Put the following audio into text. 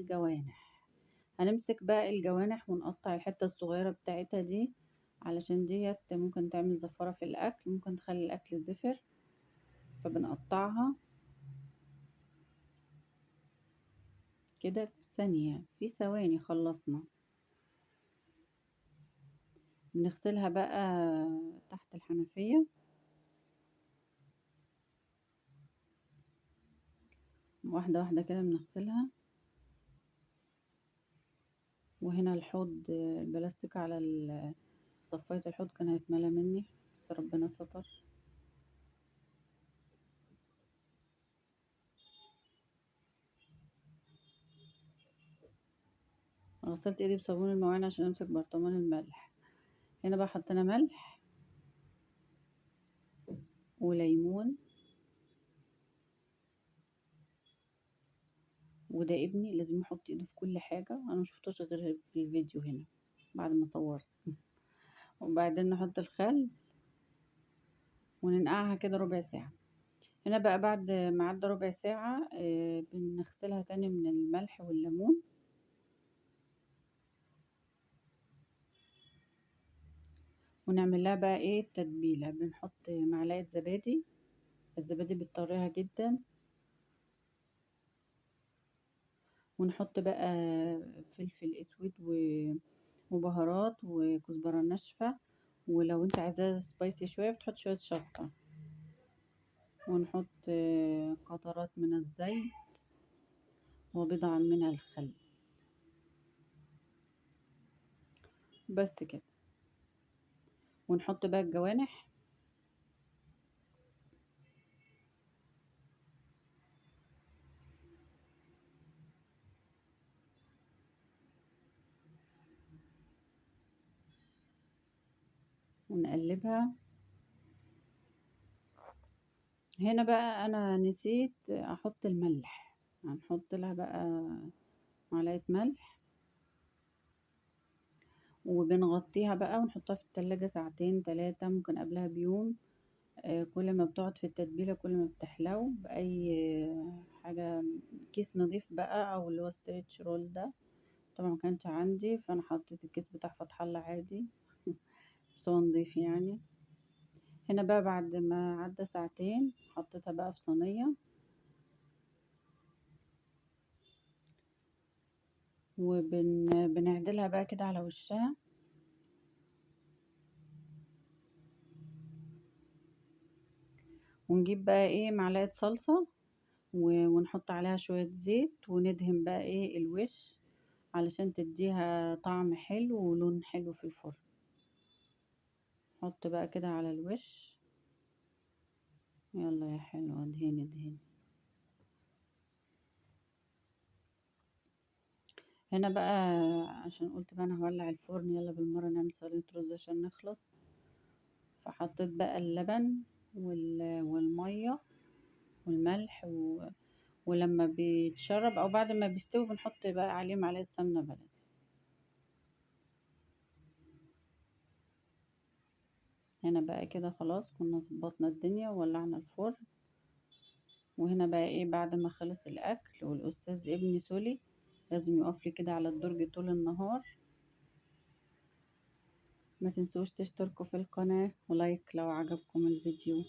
الجوانح. هنمسك بقى الجوانح ونقطع الحتة الصغيرة بتاعتها دي، علشان ديت ممكن تعمل زفرة في الأكل، ممكن تخلي الأكل زفر، فبنقطعها كده في ثانية، في ثواني خلصنا. بنغسلها بقى تحت الحنفية، واحدة واحدة كده بنغسلها. وهنا الحوض البلاستيك على صفاية الحوض كان هيتملى مني، بس ربنا ستر. غسلت ايدي بصابون المواعين عشان امسك برطمان الملح. هنا بقى حطينا ملح وليمون، وده ابني لازم يحط ايده في كل حاجة، انا مشفتوش غير في الفيديو هنا بعد ما صورت. وبعدين نحط الخل وننقعها كده ربع ساعة. هنا بقى بعد ما عدى ربع ساعة بنغسلها تاني من الملح والليمون، ونعمل لها بقى ايه التتبيلة. بنحط معلقة زبادي، الزبادي بتطريها جدا، ونحط بقى فلفل اسود وبهارات وكزبرة ناشفة، ولو انت عايزاها سبايسي شوية بتحط شوية شطة، ونحط قطرات من الزيت وبضعا من الخل، بس كده. ونحط بقى الجوانح، ونقلبها. هنا بقى انا نسيت احط الملح، هنحط لها بقى معلقة ملح، وبنغطيها بقى ونحطها في التلاجة ساعتين 3، ممكن قبلها بيوم. كل ما بتقعد في التتبيلة كل ما بتحلو بأي حاجة. كيس نضيف بقى او اللي هو ستريتش رول ده، طبعا مكانش عندي فانا حطيت الكيس بتاع فتح الله عادي بس هو نضيف يعني. هنا بقى بعد ما عدى ساعتين حطيتها بقى في صينية، وبنعدلها بقى كده على وشها، ونجيب بقى ايه معلقة صلصة ونحط عليها شوية زيت، وندهن بقى ايه الوش علشان تديها طعم حلو ولون حلو في الفرن. نحط بقى كده على الوش، يلا يا حلوة ادهني ادهني. هنا بقى عشان قلت بقى انا هولع الفرن، يلا بالمرة نعمل صينية رز عشان نخلص. فحطيت بقى اللبن والمية والملح ولما بيتشرب او بعد ما بيستوي بنحط بقى عليه معلقة سمنة بلدي. هنا بقى كده خلاص كنا ظبطنا الدنيا وولعنا الفرن. وهنا بقى ايه بعد ما خلص الاكل، والاستاذ ابني سولي لازم يقف لي كده على الدرج طول النهار. ما تنسوش تشتركوا في القناة ولايك لو عجبكم الفيديو.